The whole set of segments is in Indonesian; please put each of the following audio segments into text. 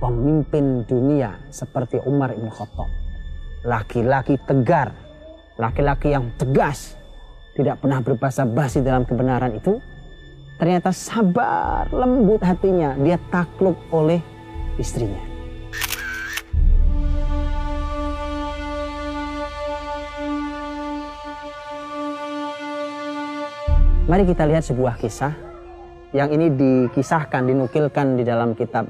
pemimpin dunia seperti Umar bin Khattab, laki-laki tegar, laki-laki yang tegas, tidak pernah berbasa-basi dalam kebenaran itu, ternyata sabar, lembut hatinya, dia takluk oleh istrinya. Mari kita lihat sebuah kisah yang ini dikisahkan, dinukilkan di dalam kitab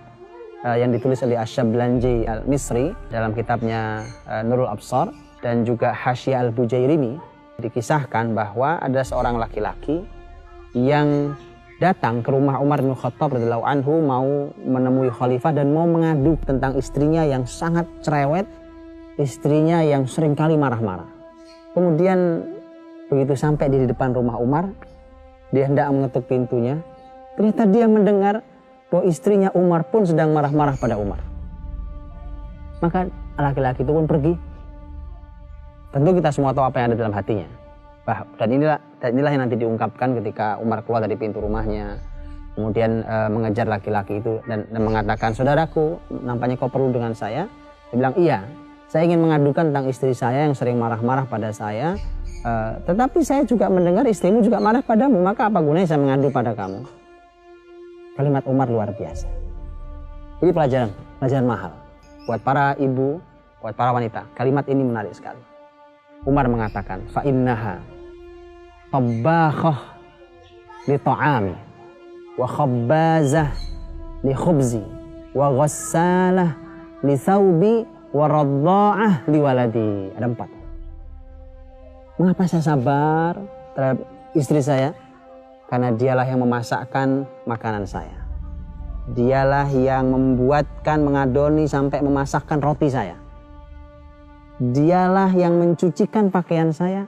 yang ditulis oleh Asy-Syablanji Al-Misri dalam kitabnya Nurul Absar, dan juga Hasyiah Al-Bujairimi. Dikisahkan bahwa ada seorang laki-laki yang datang ke rumah Umar bin Khattab radhiyallahu anhu, mau menemui khalifah dan mau mengadu tentang istrinya yang sangat cerewet, istrinya yang seringkali marah-marah. Kemudian begitu sampai di depan rumah Umar, dia hendak mengetuk pintunya, ternyata dia mendengar bahwa istrinya Umar pun sedang marah-marah pada Umar. Maka laki-laki itu pun pergi. Tentu kita semua tahu apa yang ada dalam hatinya. Dan inilah yang nanti diungkapkan ketika Umar keluar dari pintu rumahnya, kemudian mengejar laki-laki itu dan mengatakan, saudaraku, nampaknya kau perlu dengan saya. Dia bilang, iya, saya ingin mengadukan tentang istri saya yang sering marah-marah pada saya. Tetapi saya juga mendengar istrimu juga marah padamu, maka apa gunanya saya mengadu pada kamu? Kalimat Umar luar biasa. Ini pelajaran mahal buat para ibu, buat para wanita. Kalimat ini menarik sekali. Umar mengatakan, fa innaha tabakhah li ta'ami wa khabbazah li khubzi wa ghassalah li thawbi wa radda'ah li waladi. Ada 4. Mengapa saya sabar terhadap istri saya? Karena dialah yang memasakkan makanan saya. Dialah yang membuatkan, mengadoni sampai memasakkan roti saya. Dialah yang mencucikan pakaian saya.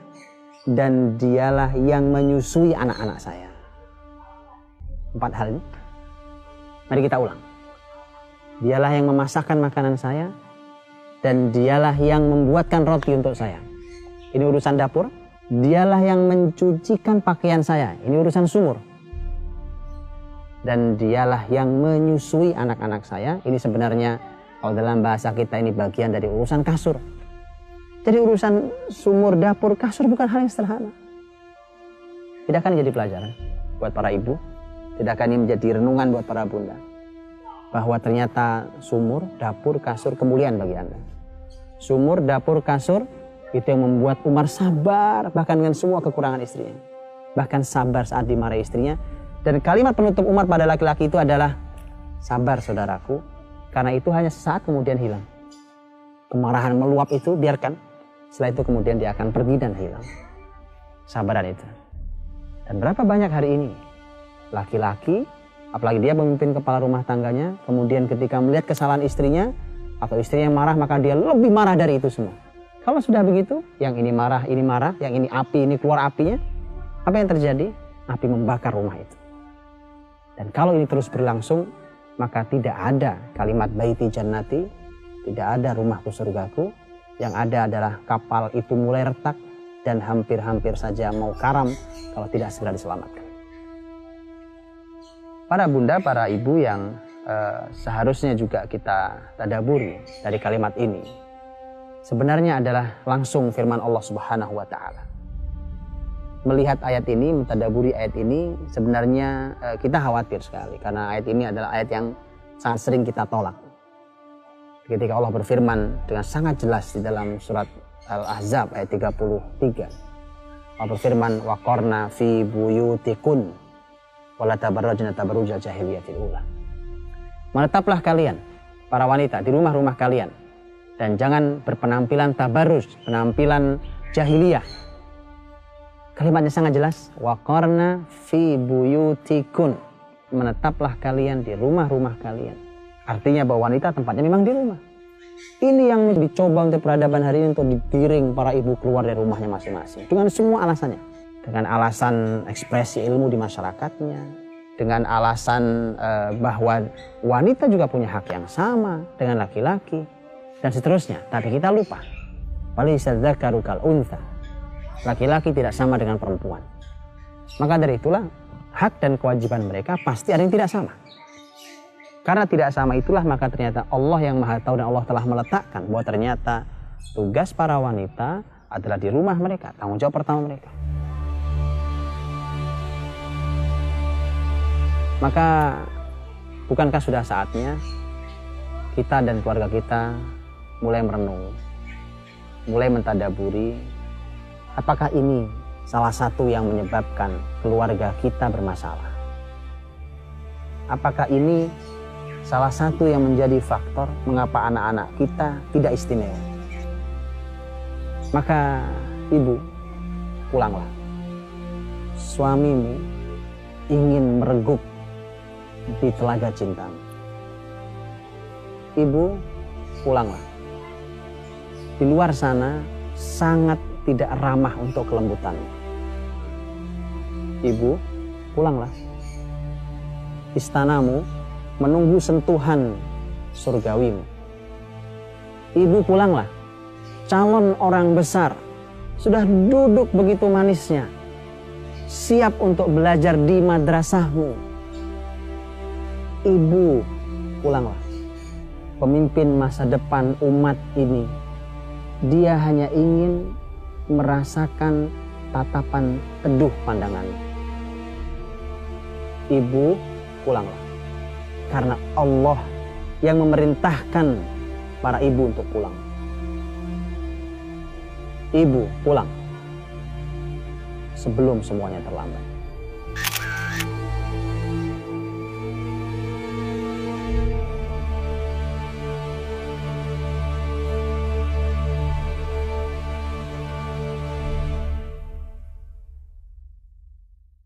Dan dialah yang menyusui anak-anak saya. 4 hal ini. Mari kita ulang. Dialah yang memasakkan makanan saya. Dan dialah yang membuatkan roti untuk saya. Ini urusan dapur. Dialah yang mencucikan pakaian saya. Ini urusan sumur. Dan dialah yang menyusui anak-anak saya. Ini sebenarnya kalau dalam bahasa kita ini bagian dari urusan kasur. Jadi urusan sumur, dapur, kasur bukan hal yang sederhana. Tidakkah ini jadi pelajaran buat para ibu? Tidakkah ini menjadi renungan buat para bunda? Bahwa ternyata sumur, dapur, kasur kemuliaan bagi Anda. Sumur, dapur, kasur itu yang membuat Umar sabar bahkan dengan semua kekurangan istrinya. Bahkan sabar saat dimarahi istrinya. Dan kalimat penutup Umar pada laki-laki itu adalah, sabar saudaraku, karena itu hanya sesaat kemudian hilang. Kemarahan meluap itu biarkan, setelah itu kemudian dia akan pergi dan hilang. Sabaran itu. Dan berapa banyak hari ini laki-laki, apalagi dia pemimpin kepala rumah tangganya, kemudian ketika melihat kesalahan istrinya atau istrinya yang marah, maka dia lebih marah dari itu semua. Kalau sudah begitu, yang ini marah, yang ini api, ini keluar apinya, apa yang terjadi? Api membakar rumah itu. Dan kalau ini terus berlangsung, maka tidak ada kalimat baiti jannati, tidak ada rumahku surgaku, yang ada adalah kapal itu mulai retak dan hampir-hampir saja mau karam kalau tidak segera diselamatkan. Para bunda, para ibu yang seharusnya juga kita tadaburi dari kalimat ini, sebenarnya adalah langsung firman Allah Subhanahu wa taala. Melihat ayat ini, mentadaburi ayat ini, sebenarnya kita khawatir sekali karena ayat ini adalah ayat yang sangat sering kita tolak. Ketika Allah berfirman dengan sangat jelas di dalam surat Al-Ahzab ayat 33. Allah berfirman, waqarna fi buyutikun wala tabarrajna tabarrujal jahiliyatil ula. Menetaplah kalian para wanita di rumah-rumah kalian dan jangan berpenampilan tabarruj, penampilan jahiliyah. Kalimatnya sangat jelas, waqarna fi buyutikun. Menetaplah kalian di rumah-rumah kalian. Artinya bahwa wanita tempatnya memang di rumah. Ini yang dicoba untuk peradaban hari ini, untuk digiring para ibu keluar dari rumahnya masing-masing. Dengan semua alasannya. Dengan alasan ekspresi ilmu di masyarakatnya. Dengan alasan bahwa wanita juga punya hak yang sama dengan laki-laki. Dan seterusnya. Tapi kita lupa. Walaysa dzakaru kal untha. Laki-laki tidak sama dengan perempuan. Maka dari itulah hak dan kewajiban mereka pasti ada yang tidak sama. Karena tidak sama itulah maka ternyata Allah yang Maha Tahu dan Allah telah meletakkan bahwa ternyata tugas para wanita adalah di rumah mereka, tanggung jawab pertama mereka. Maka bukankah sudah saatnya kita dan keluarga kita mulai merenung, mulai mentadaburi apakah ini salah satu yang menyebabkan keluarga kita bermasalah? Apakah ini salah satu yang menjadi faktor mengapa anak-anak kita tidak istimewa? Maka ibu, pulanglah. Suamimu ingin meregup di telaga cintamu. Ibu, pulanglah. Di luar sana sangat tidak ramah untuk kelembutanmu. Ibu, pulanglah. Istanamu menunggu sentuhan surgawimu. Ibu, pulanglah. Calon orang besar sudah duduk begitu manisnya, siap untuk belajar di madrasahmu. Ibu, pulanglah. Pemimpin masa depan umat ini, dia hanya ingin merasakan tatapan teduh pandanganmu. Ibu, pulanglah. Karena Allah yang memerintahkan para ibu untuk pulang. Ibu, pulang sebelum semuanya terlambat.